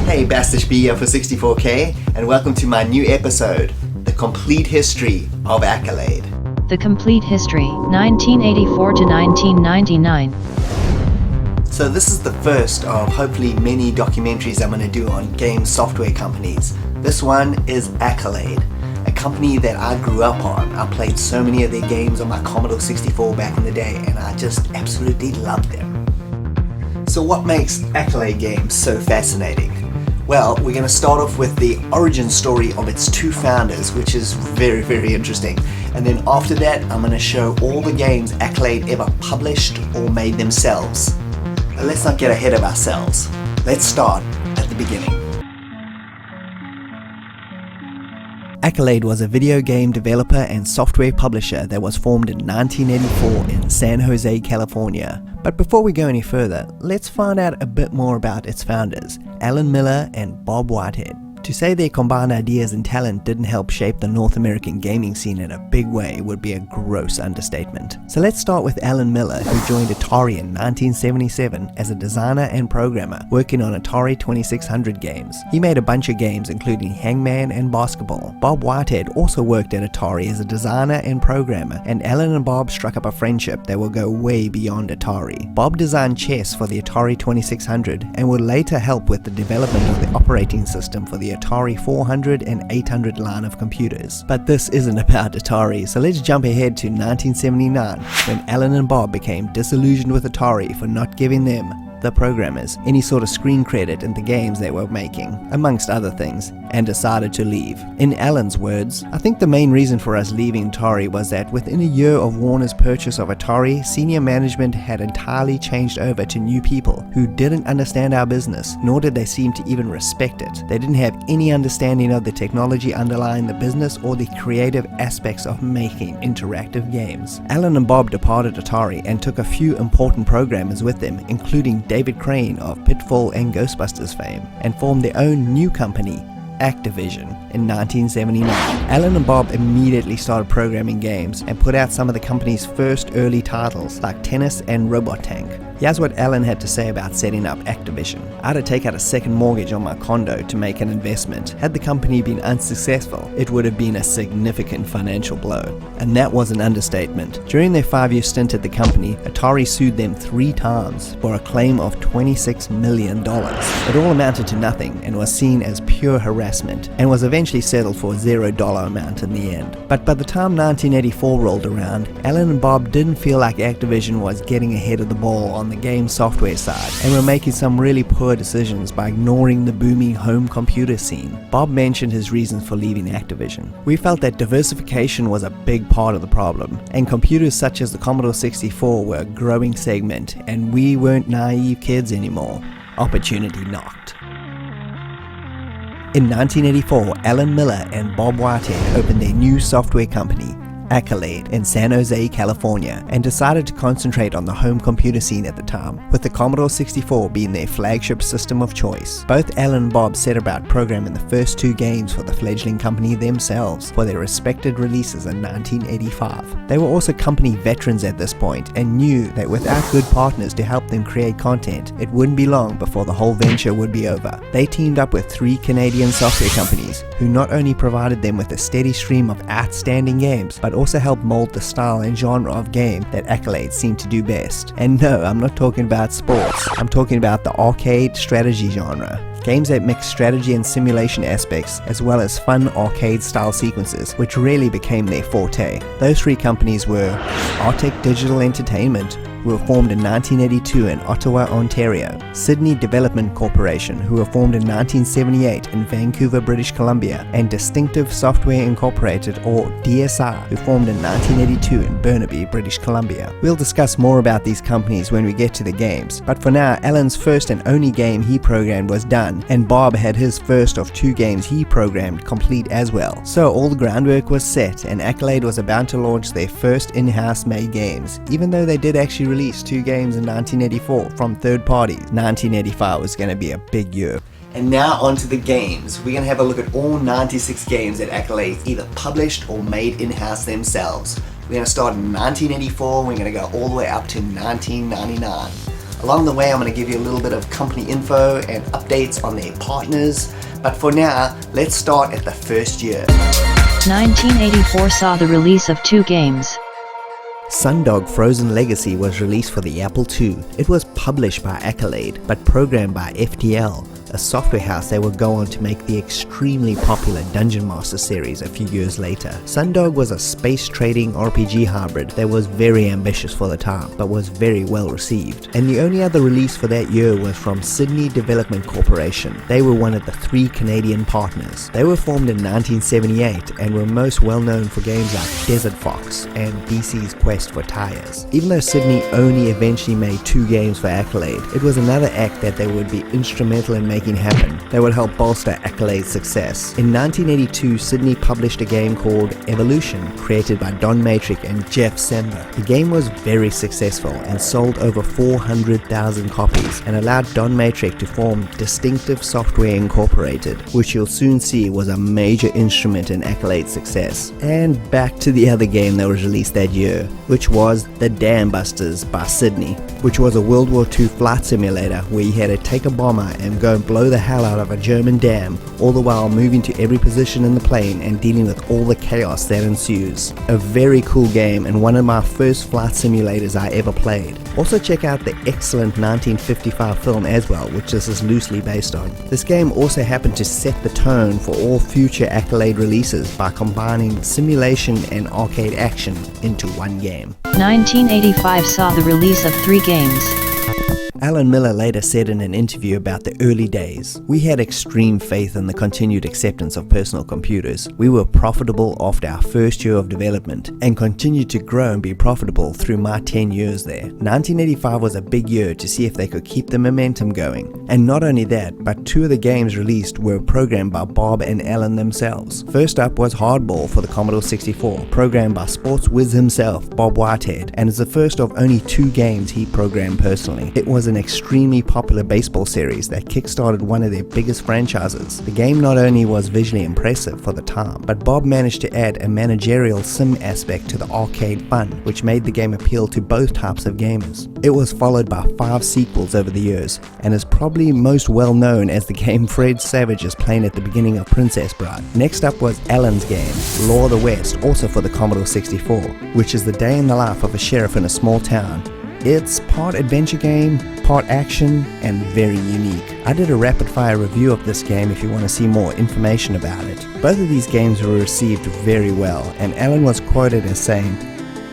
Hey, Bastish B here for 64K, and welcome to my new episode, The Complete History of Accolade. The Complete History, 1984 to 1999. So this is the first of hopefully many documentaries I'm going to do on game software companies. This one is Accolade, a company that I grew up on. I played so many of their games on my Commodore 64 back in the day, and I just absolutely loved them. So what makes Accolade games so fascinating? Well, we're going to start off with the origin story of its two founders, which is very, very interesting. And then after that, I'm going to show all the games Accolade ever published or made themselves. But let's not get ahead of ourselves. Let's start at the beginning. Accolade was a video game developer and software publisher that was formed in 1984 in San Jose, California. But before we go any further, let's find out a bit more about its founders, Alan Miller and Bob Whitehead. To say their combined ideas and talent didn't help shape the North American gaming scene in a big way would be a gross understatement. So let's start with Alan Miller, who joined Atari in 1977 as a designer and programmer, working on Atari 2600 games. He made a bunch of games including Hangman and Basketball. Bob Whitehead also worked at Atari as a designer and programmer, and Alan and Bob struck up a friendship that will go way beyond Atari. Bob designed chess for the Atari 2600 and would later help with the development of the operating system for the Atari 400 and 800 line of computers. But this isn't about Atari, so let's jump ahead to 1979, when Alan and Bob became disillusioned with Atari for not giving them, the programmers, any sort of screen credit in the games they were making, amongst other things, and decided to leave. In Alan's words, "I think the main reason for us leaving Atari was that within a year of Warner's purchase of Atari, senior management had entirely changed over to new people who didn't understand our business, nor did they seem to even respect it. They didn't have any understanding of the technology underlying the business or the creative aspects of making interactive games." Alan and Bob departed Atari and took a few important programmers with them, including David Crane of Pitfall and Ghostbusters fame, and formed their own new company, Activision, in 1979. Alan and Bob immediately started programming games and put out some of the company's first early titles like Tennis and Robot Tank. Here's what Alan had to say about setting up Activision. "I had to take out a second mortgage on my condo to make an investment. Had the company been unsuccessful, it would have been a significant financial blow." And that was an understatement. During their 5-year stint at the company, Atari sued them 3 times for a claim of $26 million. It all amounted to nothing and was seen as pure harassment, and was eventually settled for a $0 amount in the end. But by the time 1984 rolled around, Alan and Bob didn't feel like Activision was getting ahead of the ball on the game software side, and were making some really poor decisions by ignoring the booming home computer scene. Bob mentioned his reasons for leaving Activision. "We felt that diversification was a big part of the problem, and computers such as the Commodore 64 were a growing segment, and we weren't naive kids anymore. Opportunity knocked." In 1984, Alan Miller and Bob Whitehead opened their new software company, Accolade, in San Jose, California, and decided to concentrate on the home computer scene at the time, with the Commodore 64 being their flagship system of choice. Both Alan and Bob set about programming the first 2 games for the fledgling company themselves for their respected releases in 1985. They were also company veterans at this point and knew that without good partners to help them create content, it wouldn't be long before the whole venture would be over. They teamed up with 3 Canadian software companies who not only provided them with a steady stream of outstanding games, but also helped mold the style and genre of game that Accolade seemed to do best. And no, I'm not talking about sports. I'm talking about the arcade strategy genre. Games that mix strategy and simulation aspects, as well as fun arcade-style sequences, which really became their forte. Those 3 companies were Artec Digital Entertainment, who were formed in 1982 in Ottawa, Ontario; Sydney Development Corporation, who were formed in 1978 in Vancouver, British Columbia; and Distinctive Software Incorporated, or DSI, who formed in 1982 in Burnaby, British Columbia. We'll discuss more about these companies when we get to the games, but for now, Alan's first and only game he programmed was done, and Bob had his first of 2 games he programmed complete as well. So all the groundwork was set, and Accolade was about to launch their first in-house made games, even though they did actually released 2 games in 1984 from third parties. 1985 was going to be a big year. And now onto the games. We're going to have a look at all 96 games that Accolade either published or made in-house themselves. We're going to start in 1984, we're going to go all the way up to 1999. Along the way, I'm going to give you a little bit of company info and updates on their partners. But for now, let's start at the first year. 1984 saw the release of 2 games. Sundog Frozen Legacy was released for the Apple II. It was published by Accolade, but programmed by FTL, a software house that would go on to make the extremely popular Dungeon Master series a few years later. Sundog was a space trading RPG hybrid that was very ambitious for the time, but was very well received. And the only other release for that year was from Sydney Development Corporation. They were one of the 3 Canadian partners. They were formed in 1978 and were most well known for games like Desert Fox and BC's Quest for Tires. Even though Sydney only eventually made 2 games for Accolade, it was another act that they would be instrumental in making happen that would help bolster Accolade's success. In 1982, Sydney published a game called Evolution, created by Don Matrick and Jeff Sember. The game was very successful and sold over 400,000 copies and allowed Don Matrick to form Distinctive Software Incorporated, which you'll soon see was a major instrument in Accolade's success. And back to the other game that was released that year, which was The Dam Busters by Sydney, which was a World War II flight simulator where you had to take a bomber and go and blow the hell out of a German dam, all the while moving to every position in the plane and dealing with all the chaos that ensues. A very cool game and one of my first flight simulators I ever played. Also check out the excellent 1955 film as well, which this is loosely based on. This game also happened to set the tone for all future Accolade releases by combining simulation and arcade action into one game. 1985 saw the release of 3 games. Alan Miller later said in an interview about the early days, "We had extreme faith in the continued acceptance of personal computers. We were profitable after our first year of development and continued to grow and be profitable through my 10 years there." 1985 was a big year to see if they could keep the momentum going. And not only that, but 2 of the games released were programmed by Bob and Alan themselves. First up was Hardball for the Commodore 64, programmed by sports whiz himself, Bob Whitehead, and is the first of only 2 games he programmed personally. It was an extremely popular baseball series that kickstarted one of their biggest franchises. The game not only was visually impressive for the time, but Bob managed to add a managerial sim aspect to the arcade fun, which made the game appeal to both types of gamers. It was followed by 5 sequels over the years, and is probably most well known as the game Fred Savage is playing at the beginning of Princess Bride. Next up was Alan's game, Law of the West, also for the Commodore 64, which is the day in the life of a sheriff in a small town. It's part adventure game, part action, and very unique. I did a rapid fire review of this game if you want to see more information about it. Both of these games were received very well, and Alan was quoted as saying,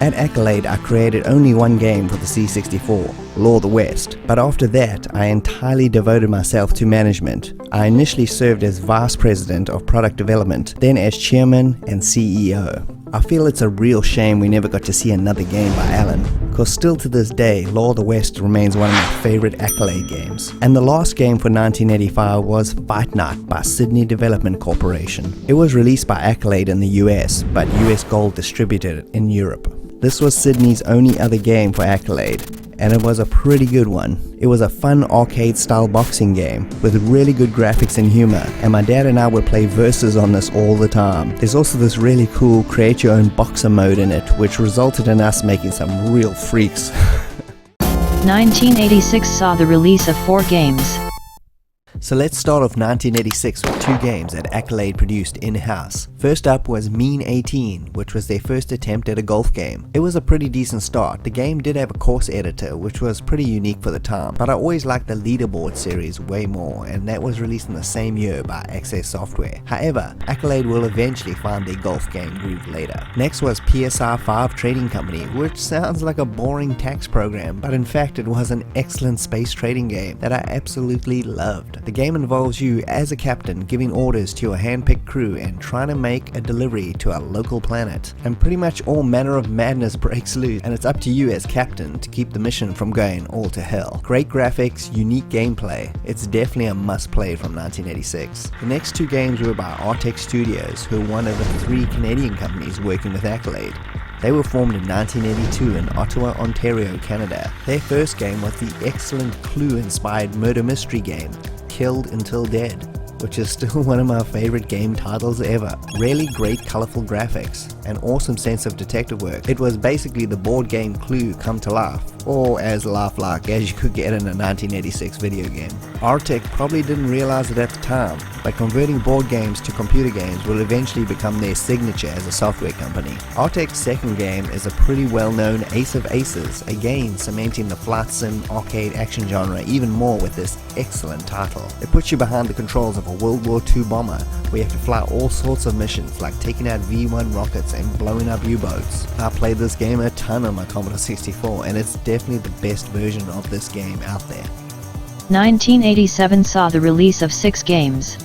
"At Accolade I created only one game for the C64, Law of the West, but after that I entirely devoted myself to management. I initially served as Vice President of Product Development, then as Chairman and CEO. I feel it's a real shame we never got to see another game by Alan, because still to this day, Law of the West remains one of my favorite Accolade games." And the last game for 1985 was Fight Night by Sydney Development Corporation. It was released by Accolade in the US, but US Gold distributed it in Europe. This was Sydney's only other game for Accolade, and it was a pretty good one. It was a fun arcade-style boxing game with really good graphics and humor, and my dad and I would play versus on this all the time. There's also this really cool create-your-own boxer mode in it, which resulted in us making some real freaks. 1986 saw the release of 4 games. So let's start off 1986 with 2 games that Accolade produced in-house. First up was Mean 18, which was their first attempt at a golf game. It was a pretty decent start. The game did have a course editor, which was pretty unique for the time, but I always liked the leaderboard series way more, and that was released in the same year by Access Software. However, Accolade will eventually find their golf game groove later. Next was PSR 5 Trading Company, which sounds like a boring tax program, but in fact it was an excellent space trading game that I absolutely loved. The game involves you as a captain giving orders to your hand-picked crew and trying to make a delivery to a local planet. And pretty much all manner of madness breaks loose, and it's up to you as captain to keep the mission from going all to hell. Great graphics, unique gameplay. It's definitely a must-play from 1986. The next 2 games were by Artex Studios, who are one of the 3 Canadian companies working with Accolade. They were formed in 1982 in Ottawa, Ontario, Canada. Their first game was the excellent Clue-inspired murder mystery game, Killed Until Dead. which is still one of my favorite game titles ever. Really great colorful graphics, an awesome sense of detective work. It was basically the board game Clue come to life, or as lifelike as you could get in a 1986 video game. Artec probably didn't realize it at the time, but converting board games to computer games will eventually become their signature as a software company. Artec's second game is a pretty well-known ace of aces, again cementing the flight sim arcade action genre even more with this excellent title. It puts you behind the controls of a World War II bomber where you have to fly all sorts of missions like taking out V1 rockets and blowing up U-boats. I played this game a ton on my Commodore 64 and it's definitely the best version of this game out there. 1987 saw the release of 6 games.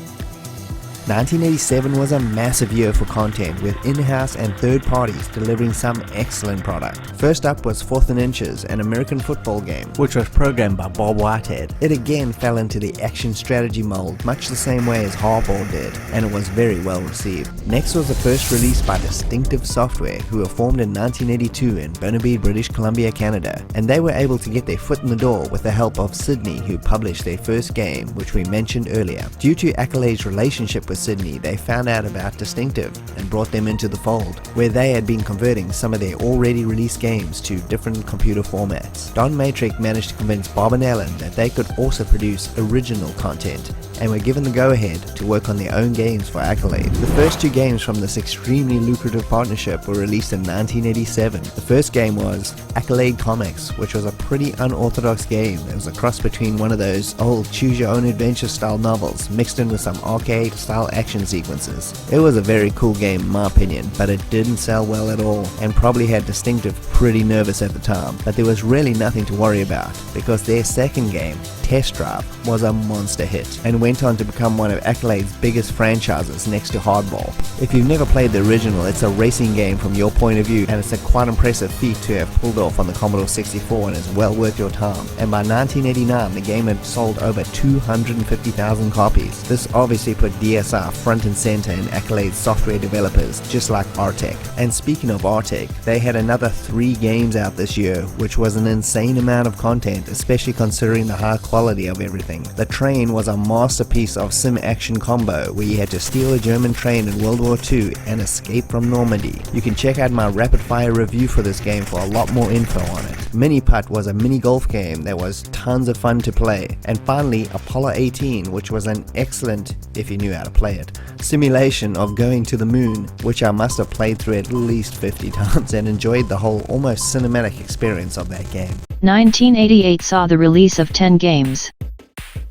1987 was a massive year for content, with in-house and third parties delivering some excellent product. First up was 4th and Inches, an American football game, which was programmed by Bob Whitehead. It again fell into the action strategy mold, much the same way as Hardball did, and it was very well received. Next was the first release by Distinctive Software, who were formed in 1982 in Burnaby, British Columbia, Canada, and they were able to get their foot in the door with the help of Sydney, who published their first game, which we mentioned earlier. Due to Accolade's relationship with Sydney, they found out about Distinctive and brought them into the fold, where they had been converting some of their already released games to different computer formats. Don Matrix managed to convince Bob and Alan that they could also produce original content, and were given the go-ahead to work on their own games for Accolade. The first 2 games from this extremely lucrative partnership were released in 1987. The first game was Accolade Comics, which was a pretty unorthodox game. It was a cross between one of those old choose-your-own-adventure style novels mixed in with some arcade-style action sequences. It was a very cool game in my opinion, but it didn't sell well at all, and probably had Distinctive pretty nervous at the time. But there was really nothing to worry about, because their second game, Test Drive, was a monster hit, and went on to become one of Accolade's biggest franchises next to Hardball. If you've never played the original, it's a racing game from your point of view, and it's a quite impressive feat to have pulled off on the Commodore 64 and is well worth your time. And by 1989, the game had sold over 250,000 copies. This obviously put DSR front and center in Accolade's software developers, just like Artec. And speaking of Artec, they had another 3 games out this year, which was an insane amount of content, especially considering the high quality of everything. The Train was a masterpiece of sim-action combo where you had to steal a German train in World War II and escape from Normandy. You can check out my rapid-fire review for this game for a lot more info on it. Mini Putt was a mini golf game that was tons of fun to play. And finally, Apollo 18, which was an excellent, if you knew how to play it, simulation of going to the moon, which I must have played through at least 50 times and enjoyed the whole almost cinematic experience of that game. 1988 saw the release of 10 games.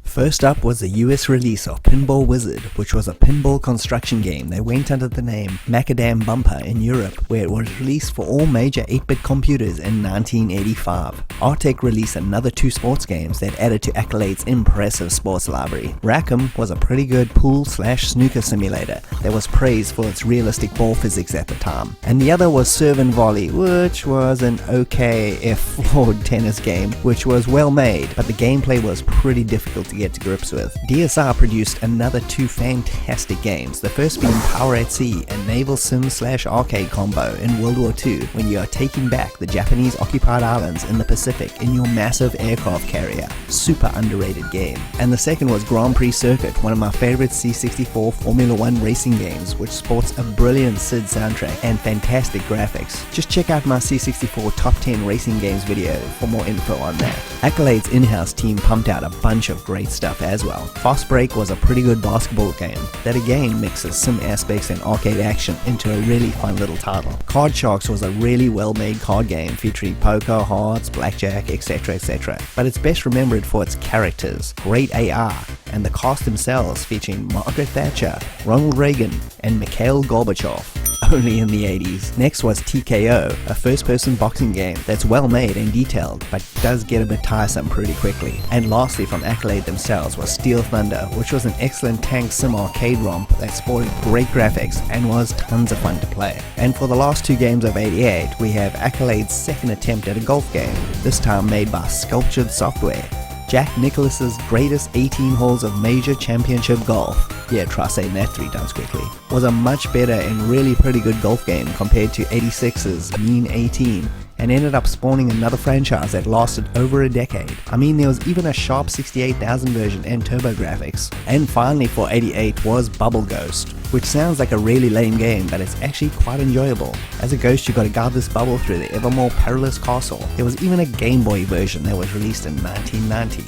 First up was the US release of Pinball Wizard, which was a pinball construction game that went under the name Macadam Bumper in Europe, where it was released for all major 8-bit computers in 1985. Artec released another 2 sports games that added to Accolade's impressive sports library. Rackham was a pretty good pool/snooker simulator that was praised for its realistic ball physics at the time. And the other was Serve and Volley, which was an okay if flawed tennis game, which was well made, but the gameplay was pretty difficult to get to grips with. DSR produced another 2 fantastic games, the first being Power at Sea, a naval sim/arcade combo in World War II when you are taking back the Japanese occupied islands in the Pacific in your massive aircraft carrier. Super underrated game. And the second was Grand Prix Circuit, one of my favorite C64 Formula 1 racing games, which sports a brilliant SID soundtrack and fantastic graphics. Just check out my C64 Top 10 Racing Games video for more info on that. Accolade's in-house team pumped out a bunch of great stuff as well. Fast Break was a pretty good basketball game that again mixes sim aspects and arcade action into a really fun little title. Card Sharks was a really well made card game featuring poker, hearts, blackjack, etc, etc. But it's best remembered for its characters, great AR, and the cast themselves featuring Margaret Thatcher, Ronald Reagan, and Mikhail Gorbachev. Only in the 80s. Next was TKO, a first-person boxing game that's well made and detailed, but does get a bit tiresome pretty quickly. And lastly from Accolade themselves was Steel Thunder, which was an excellent tank sim arcade romp that sported great graphics and was tons of fun to play. And for the last 2 games of 88, we have Accolade's second attempt at a golf game, this time made by Sculptured Software. Jack Nicklaus's greatest 18 holes of major championship golf, yeah, try saying that 3 times quickly, was a much better and really pretty good golf game compared to 86's Mean 18 and ended up spawning another franchise that lasted over a decade. I mean, there was even a Sharp 68,000 version and TurboGrafx. And finally for 88 was Bubble Ghost, which sounds like a really lame game, but it's actually quite enjoyable. As a ghost, you gotta guard this bubble through the ever more perilous castle. There was even a Game Boy version that was released in 1990.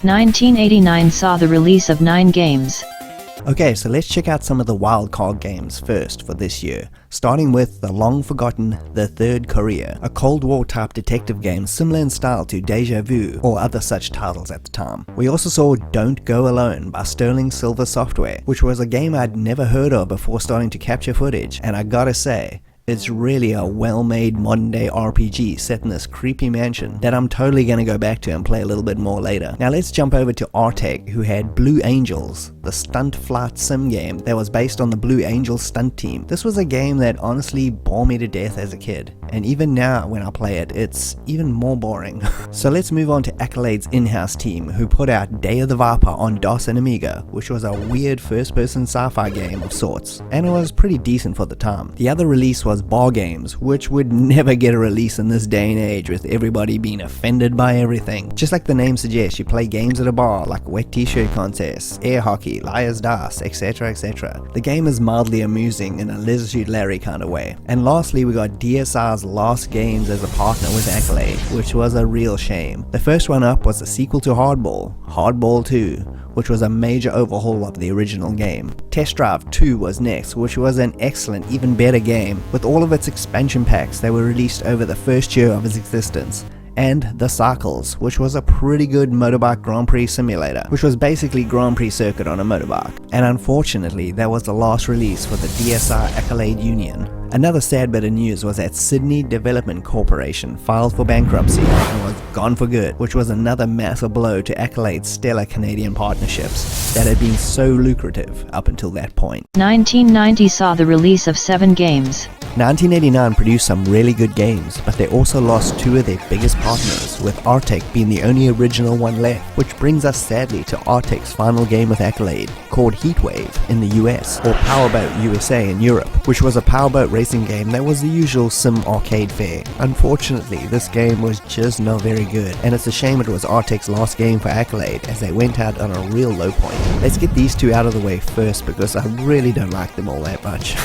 1989 saw the release of 9 games. Okay, so let's check out some of the wildcard games first for this year, starting with the long-forgotten The Third Courier, a Cold War type detective game similar in style to Deja Vu or other such titles at the time. We also saw Don't Go Alone by Sterling Silver Software, which was a game I'd never heard of before starting to capture footage, and I gotta say, it's really a well-made modern-day RPG set in this creepy mansion that I'm totally gonna go back to and play a little bit more later. Now let's jump over to Artec, who had Blue Angels, the stunt flight sim game that was based on the Blue Angels stunt team. This was a game that honestly bore me to death as a kid, and even now when I play it, it's even more boring. So let's move on to Accolade's in-house team, who put out Day of the Viper on DOS and Amiga, which was a weird first-person sci-fi game of sorts, and it was pretty decent for the time. The other release was Bar Games, which would never get a release in this day and age with everybody being offended by everything. Just like the name suggests, you play games at a bar like wet t-shirt contests, air hockey, liar's dice, etc, etc. The game is mildly amusing in a Lizard Suit Larry kind of way. And lastly, we got DSR's last games as a partner with Accolade, which was a real shame. The first one up was the sequel to Hardball, Hardball 2, which was a major overhaul of the original game. Test Drive 2 was next, which was an excellent, even better game, with all of its expansion packs that were released over the first year of its existence. And The Cycles, which was a pretty good motorbike Grand Prix simulator, which was basically Grand Prix circuit on a motorbike. And unfortunately, that was the last release for the DSR Accolade Union. Another sad bit of news was that Sydney Development Corporation filed for bankruptcy and was gone for good, which was another massive blow to Accolade's stellar Canadian partnerships that had been so lucrative up until that point. 1990 saw the release of 7 games. 1989 produced some really good games, but they also lost 2 of their biggest partners, with Artec being the only original one left, which brings us sadly to Artec's final game with Accolade, called Heatwave in the US, or Powerboat USA in Europe, which was a powerboat racing game that was the usual sim arcade fare. Unfortunately, this game was just not very good, and it's a shame it was Artec's last game for Accolade, as they went out on a real low point. Let's get these 2 out of the way first, because I really don't like them all that much.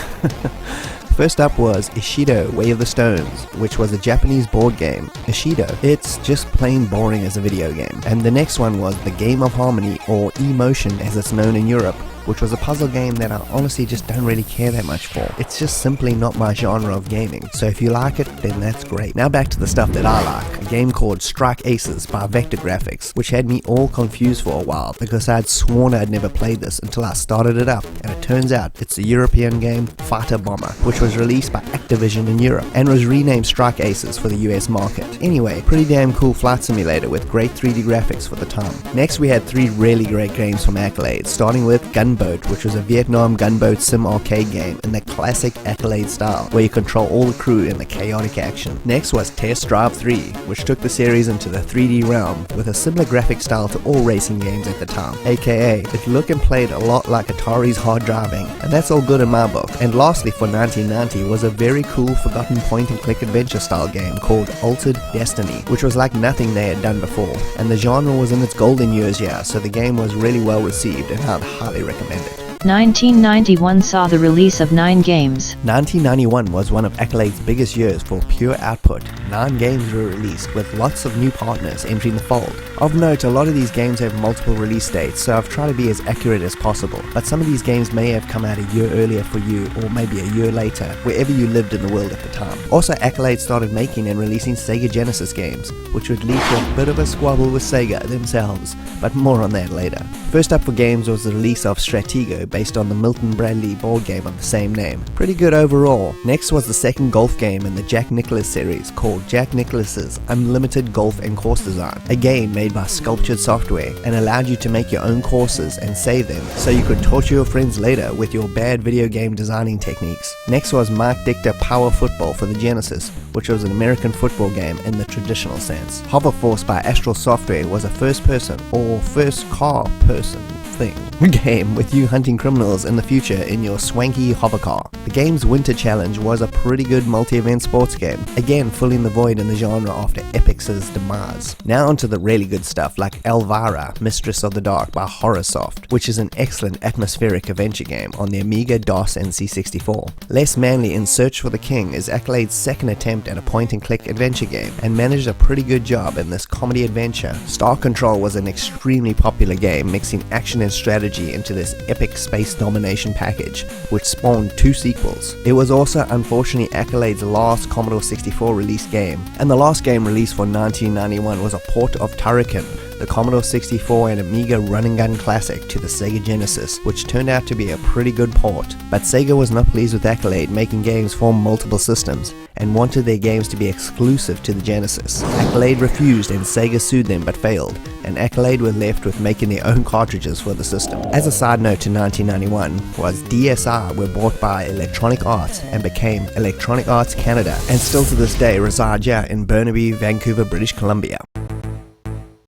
First up was Ishido Way of the Stones, which was a Japanese board game. Ishido, it's just plain boring as a video game. And the next one was The Game of Harmony, or E-Motion as it's known in Europe, which was a puzzle game that I honestly just don't really care that much for. It's just simply not my genre of gaming, so if you like it, then that's great. Now back to the stuff that I like. A game called Strike Aces by Vector Graphics, which had me all confused for a while because I had sworn I'd never played this until I started it up, and it turns out it's a European game, Fighter Bomber, which was released by Activision in Europe and was renamed Strike Aces for the US market. Anyway, pretty damn cool flight simulator with great 3D graphics for the time. Next we had 3 really great games from Accolade, starting with Gunboat, which was a Vietnam gunboat sim arcade game in the classic Accolade style, where you control all the crew in the chaotic action. Next was Test Drive 3, which took the series into the 3D realm with a similar graphic style to all racing games at the time, aka it looked and played a lot like Atari's hard driving, and that's all good in my book. And lastly for 1990 was a very cool forgotten point and click adventure style game called Altered Destiny, which was like nothing they had done before, and the genre was in its golden years, so the game was really well received and I'd highly recommend it. 1991 saw the release of 9 games. 1991 was one of Accolade's biggest years for pure output. 9 games were released, with lots of new partners entering the fold. Of note, a lot of these games have multiple release dates, so I've tried to be as accurate as possible, but some of these games may have come out a year earlier for you, or maybe a year later, wherever you lived in the world at the time. Also, Accolade started making and releasing Sega Genesis games, which would lead to a bit of a squabble with Sega themselves, but more on that later. First up for games was the release of Stratego, based on the Milton Bradley board game of the same name. Pretty good overall. Next was the second golf game in the Jack Nicklaus series, called Jack Nicklaus's Unlimited Golf and Course Design, a game made by Sculptured Software and allowed you to make your own courses and save them so you could torture your friends later with your bad video game designing techniques. Next was Mark Dichter Power Football for the Genesis, which was an American football game in the traditional sense. Hoverforce by Astral Software was a first-person or first-car person thing game with you hunting criminals in the future in your swanky hover car. The game's Winter Challenge was a pretty good multi-event sports game, again filling the void in the genre after Epic's demise. Now onto the really good stuff like Elvira, Mistress of the Dark by Horrorsoft, which is an excellent atmospheric adventure game on the Amiga, DOS and C64. Less Manly in Search for the King is Accolade's second attempt at a point-and-click adventure game, and managed a pretty good job in this comedy adventure. Star Control was an extremely popular game, mixing action and strategy into this epic space domination package, which spawned 2 sequels. It was also unfortunately Accolade's last Commodore 64 released game, and the last game released for 1991 was a port of Turrican, the Commodore 64 and Amiga run-and-gun classic, to the Sega Genesis, which turned out to be a pretty good port. But Sega was not pleased with Accolade making games for multiple systems, and wanted their games to be exclusive to the Genesis. Accolade refused and Sega sued them but failed, and Accolade were left with making their own cartridges for the system. As a side note to 1991 was DSR were bought by Electronic Arts and became Electronic Arts Canada, and still to this day reside here in Burnaby, Vancouver, British Columbia.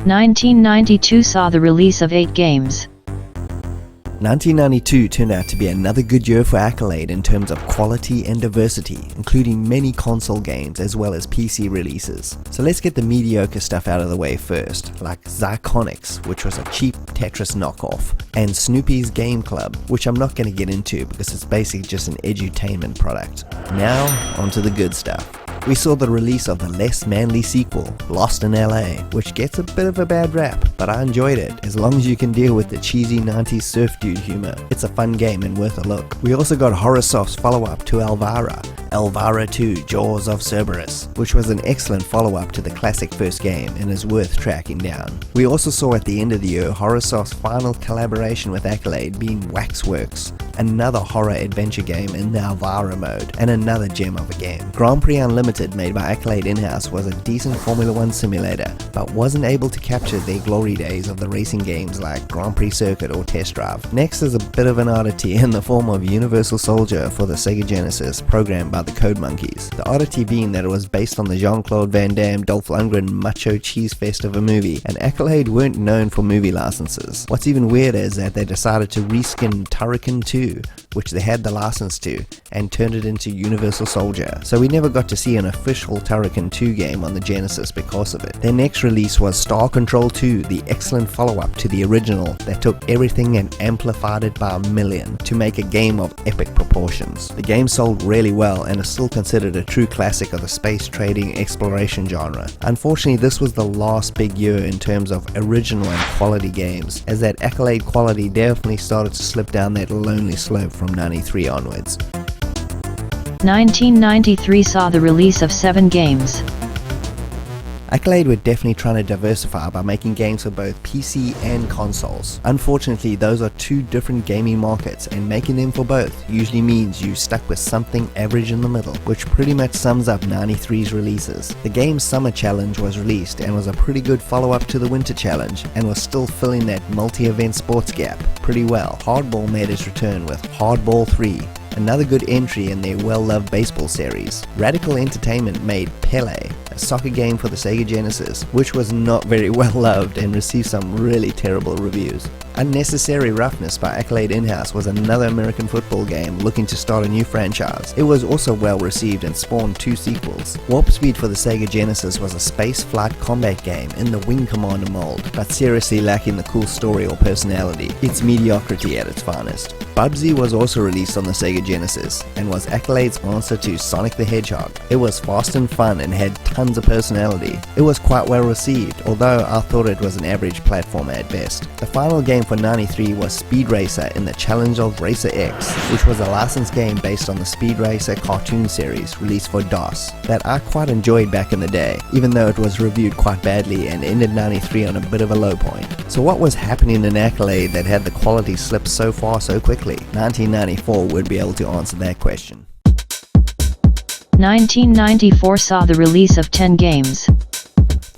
1992 saw the release of 8 games. 1992 turned out to be another good year for Accolade in terms of quality and diversity, including many console games as well as PC releases. So let's get the mediocre stuff out of the way first, like Zyconics, which was a cheap Tetris knockoff, and Snoopy's Game Club, which I'm not going to get into because it's basically just an edutainment product. Now, onto the good stuff. We saw the release of the less manly sequel, Lost in LA, which gets a bit of a bad rap, but I enjoyed it, as long as you can deal with the cheesy 90s surf dude humor. It's a fun game and worth a look. We also got Horrorsoft's follow-up to Elvira, Elvira 2 Jaws of Cerberus, which was an excellent follow-up to the classic first game and is worth tracking down. We also saw at the end of the year Horrorsoft's final collaboration with Accolade being Waxworks, another horror adventure game in the Elvira mode, and another gem of a game. Grand Prix Unlimited, made by Accolade in-house, was a decent Formula 1 simulator, but wasn't able to capture their glory days of the racing games like Grand Prix Circuit or Test Drive. Next is a bit of an oddity in the form of Universal Soldier for the Sega Genesis, programmed by the Code Monkeys. The oddity being that it was based on the Jean-Claude Van Damme, Dolph Lundgren macho cheese fest of a movie, and Accolade weren't known for movie licenses. What's even weirder is that they decided to reskin Turrican 2, which they had the license to, and turned it into Universal Soldier, so we never got to see an official Turrican 2 game on the Genesis because of it. Their next release was Star Control 2, the excellent follow-up to the original that took everything and amplified it by a million to make a game of epic proportions. The game sold really well and is still considered a true classic of the space trading exploration genre. Unfortunately, this was the last big year in terms of original and quality games, as that Accolade quality definitely started to slip down that lonely slope from 93 onwards. 1993 saw the release of 7 games. Accolade were definitely trying to diversify by making games for both PC and consoles. Unfortunately, those are two different gaming markets, and making them for both usually means you stuck with something average in the middle, which pretty much sums up 93's releases. The game's Summer Challenge was released and was a pretty good follow-up to the Winter Challenge, and was still filling that multi-event sports gap pretty well. Hardball made its return with Hardball 3, another good entry in their well-loved baseball series. Radical Entertainment made Pele, a soccer game for the Sega Genesis, which was not very well loved and received some really terrible reviews. Unnecessary Roughness by Accolade in-house was another American football game looking to start a new franchise. It was also well received and spawned 2 sequels. Warp Speed for the Sega Genesis was a space flight combat game in the Wing Commander mold, but seriously lacking the cool story or personality. It's mediocrity at its finest. Bubsy was also released on the Sega Genesis and was Accolade's answer to Sonic the Hedgehog. It was fast and fun and had tons of personality. It was quite well received, although I thought it was an average platformer at best. The final game for 93 was Speed Racer in the Challenge of Racer X, which was a licensed game based on the Speed Racer cartoon series released for DOS that I quite enjoyed back in the day, even though it was reviewed quite badly and ended 93 on a bit of a low point. So what was happening in Accolade that had the quality slip so far so quickly? 1994 would be able to answer that question. 1994 saw the release of 10 games.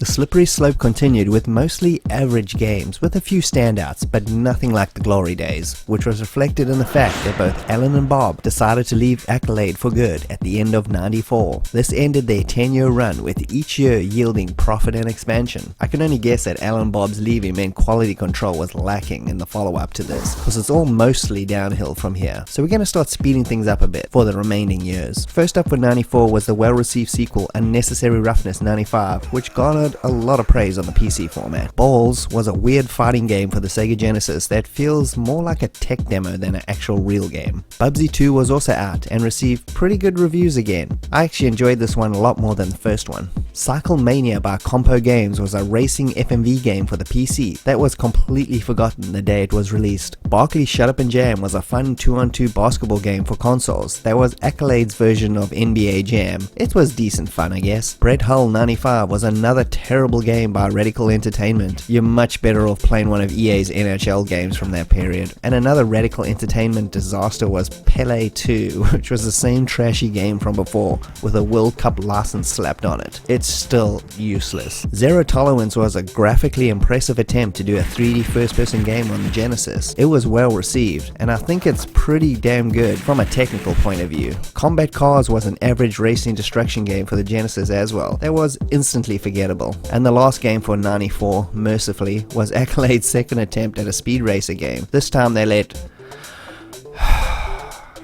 The slippery slope continued with mostly average games, with a few standouts, but nothing like the glory days, which was reflected in the fact that both Alan and Bob decided to leave Accolade for good at the end of '94. This ended their 10-year run, with each year yielding profit and expansion. I can only guess that Alan and Bob's leaving meant quality control was lacking in the follow-up to this, because it's all mostly downhill from here. So we're going to start speeding things up a bit for the remaining years. First up for '94 was the well-received sequel Unnecessary Roughness '95, which garnered a lot of praise on the PC format. Balls was a weird fighting game for the Sega Genesis that feels more like a tech demo than an actual real game. Bubsy 2 was also out and received pretty good reviews again. I actually enjoyed this one a lot more than the first one. Cycle Mania by Compo Games was a racing FMV game for the PC that was completely forgotten the day it was released. Barkley's Shut Up and Jam was a fun 2-on-2 basketball game for consoles that was Accolade's version of NBA Jam. It was decent fun, I guess. Bread Hull 95 was another terrible game by Radical Entertainment. You're much better off playing one of EA's NHL games from that period. And another Radical Entertainment disaster was Pele 2, which was the same trashy game from before, with a World Cup license slapped on it. It's still useless. Zero Tolerance was a graphically impressive attempt to do a 3D first-person game on the Genesis. It was well received, and I think it's pretty damn good from a technical point of view. Combat Cars was an average racing destruction game for the Genesis as well. That was instantly forgettable. And the last game for '94, mercifully, was Accolade's second attempt at a speed racer game. This time they let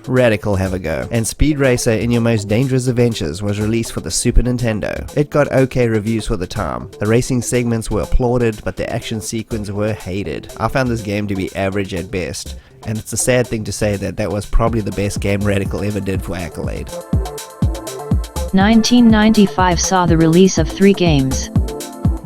Radical have a go, and Speed Racer in Your Most Dangerous Adventures was released for the Super Nintendo. It got okay reviews for the time. The racing segments were applauded, but the action sequences were hated. I found this game to be average at best, and it's a sad thing to say that that was probably the best game Radical ever did for Accolade. 1995 saw the release of 3 games.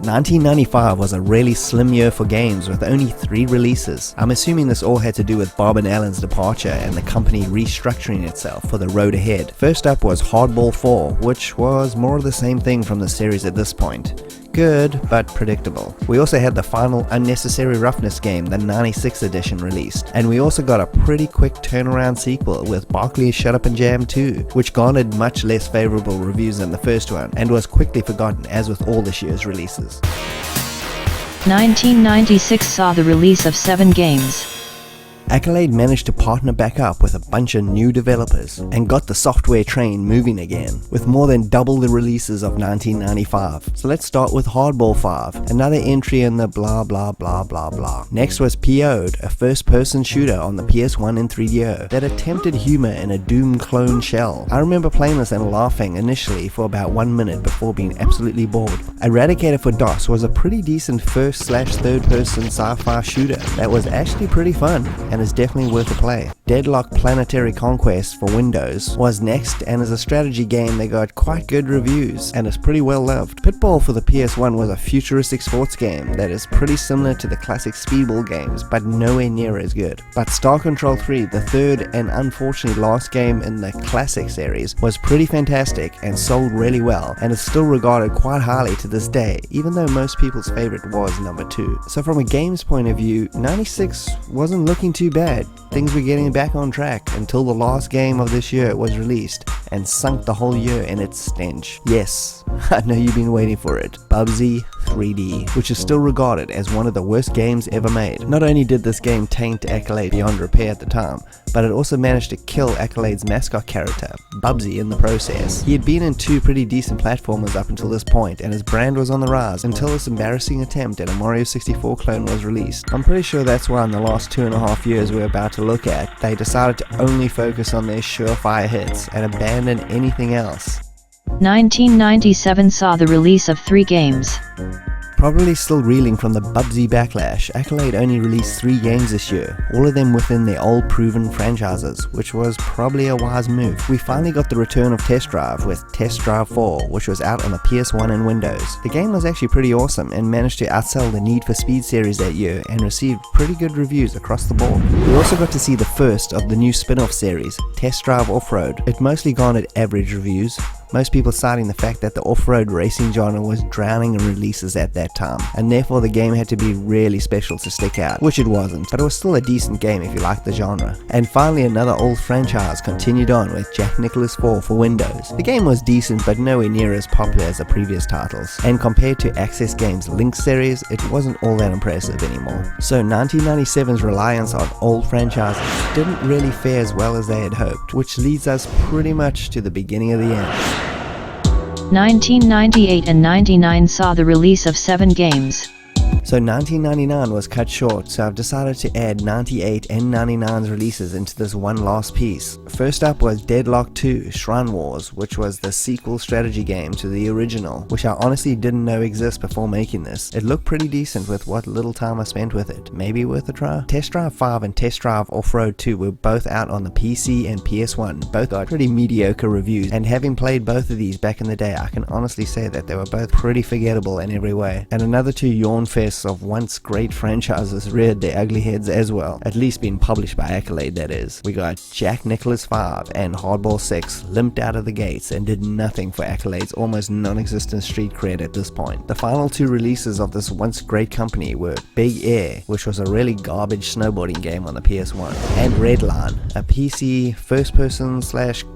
1995 was a really slim year for games with only 3 releases. I'm assuming this all had to do with Bob and Alan's departure and the company restructuring itself for the road ahead. First up was Hardball 4, which was more of the same thing from the series at this point. Good, but predictable. We also had the final Unnecessary Roughness game, the '96 edition, released. And we also got a pretty quick turnaround sequel with Barkley's Shut Up and Jam 2, which garnered much less favorable reviews than the first one, and was quickly forgotten as with all this year's releases. 1996 saw the release of 7 games. Accolade managed to partner back up with a bunch of new developers and got the software train moving again, with more than double the releases of 1995. So let's start with Hardball 5, another entry in the blah blah blah blah blah. Next was PO'd, a first-person shooter on the PS1 and 3DO that attempted humor in a Doom clone shell. I remember playing this and laughing initially for about 1 minute before being absolutely bored. Eradicator for DOS was a pretty decent first/third-person sci-fi shooter that was actually pretty fun and is definitely worth a play. Deadlock Planetary Conquest for Windows was next and is a strategy game that got quite good reviews and is pretty well loved. Pitball for the PS1 was a futuristic sports game that is pretty similar to the classic Speedball games but nowhere near as good. But Star Control 3, the third and unfortunately last game in the classic series, was pretty fantastic and sold really well and is still regarded quite highly to this day, even though most people's favorite was number 2. So from a games point of view, 96 wasn't looking too bad. Things were getting back on track until the last game of this year was released and sunk the whole year in its stench. Yes, I know you've been waiting for it. Bubsy 3D, which is still regarded as one of the worst games ever made. Not only did this game taint Accolade beyond repair at the time, but it also managed to kill Accolade's mascot character, Bubsy, in the process. He had been in 2 pretty decent platformers up until this point, and his brand was on the rise until this embarrassing attempt at a Mario 64 clone was released. I'm pretty sure that's why in the last 2.5 years we're about to look at, they decided to only focus on their surefire hits and abandon anything else. 1997 saw the release of 3 games. Probably still reeling from the Bubsy backlash, Accolade only released 3 games this year, all of them within their old proven franchises, which was probably a wise move. We finally got the return of Test Drive with Test Drive 4, which was out on the PS1 and Windows. The game was actually pretty awesome and managed to outsell the Need for Speed series that year and received pretty good reviews across the board. We also got to see the first of the new spin-off series, Test Drive Off-Road. It mostly garnered average reviews, most people citing the fact that the off-road racing genre was drowning in releases at that time, and therefore the game had to be really special to stick out, which it wasn't, but it was still a decent game if you liked the genre. And finally, another old franchise continued on with Jack Nicklaus 4 for Windows. The game was decent, but nowhere near as popular as the previous titles, and compared to Access Games' Link series, it wasn't all that impressive anymore. So 1997's reliance on old franchises didn't really fare as well as they had hoped, which leads us pretty much to the beginning of the end. 1998 and 99 saw the release of 7 games. So 1999 was cut short, so I've decided to add 98 and 99's releases into this one last piece. First up was Deadlock 2 Shrine Wars, which was the sequel strategy game to the original, which I honestly didn't know exists before making this. It looked pretty decent with what little time I spent with it. Maybe worth a try? Test Drive 5 and Test Drive Off-Road 2 were both out on the PC and PS1. Both got pretty mediocre reviews, and having played both of these back in the day, I can honestly say that they were both pretty forgettable in every way. And another two yawn fests of once great franchises reared their ugly heads as well, at least being published by Accolade, that is. We got Jack Nicklaus 5 and Hardball 6 limped out of the gates and did nothing for Accolade's almost non-existent street cred at this point. The final two releases of this once great company were Big Air, which was a really garbage snowboarding game on the PS1, and Redline, a PC first-person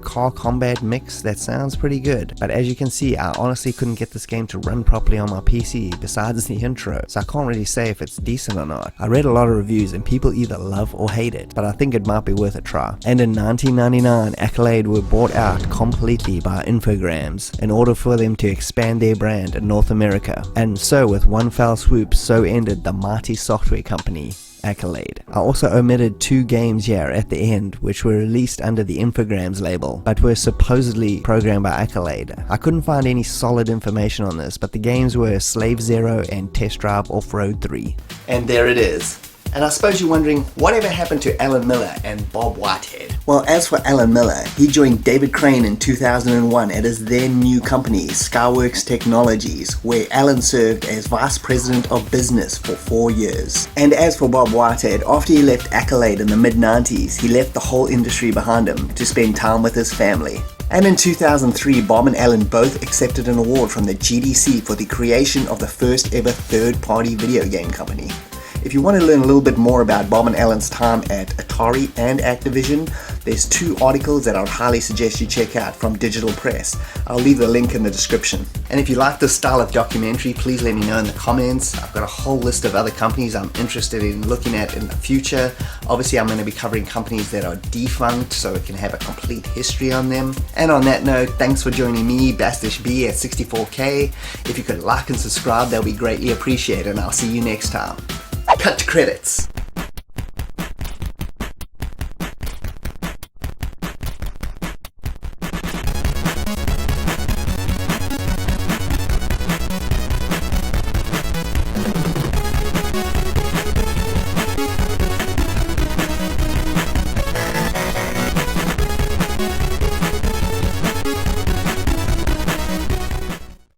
/ car combat mix that sounds pretty good, but as you can see, I honestly couldn't get this game to run properly on my PC besides the intro, so I can't really say if it's decent or not. I read a lot of reviews and people either love or hate it, but I think it might be worth a try. And in 1999, Accolade were bought out completely by Infogrames in order for them to expand their brand in North America. And so with one fell swoop, so ended the mighty software company Accolade. I also omitted 2 games here at the end which were released under the Infogrames label but were supposedly programmed by Accolade. I couldn't find any solid information on this, but the games were Slave Zero and Test Drive Off-Road 3. And there it is. And I suppose you're wondering, whatever happened to Alan Miller and Bob Whitehead? Well, as for Alan Miller, he joined David Crane in 2001 at his then new company, Skyworks Technologies, where Alan served as Vice President of Business for 4 years. And as for Bob Whitehead, after he left Accolade in the mid-90s, he left the whole industry behind him to spend time with his family. And in 2003, Bob and Alan both accepted an award from the GDC for the creation of the first ever third-party video game company. If you want to learn a little bit more about Bob and Alan's time at Atari and Activision, there's 2 articles that I would highly suggest you check out from Digital Press. I'll leave the link in the description. And if you like this style of documentary, please let me know in the comments. I've got a whole list of other companies I'm interested in looking at in the future. Obviously, I'm going to be covering companies that are defunct so we can have a complete history on them. And on that note, thanks for joining me, Bastish B at 64K. If you could like and subscribe, that would be greatly appreciated, and I'll see you next time. Cut to credits.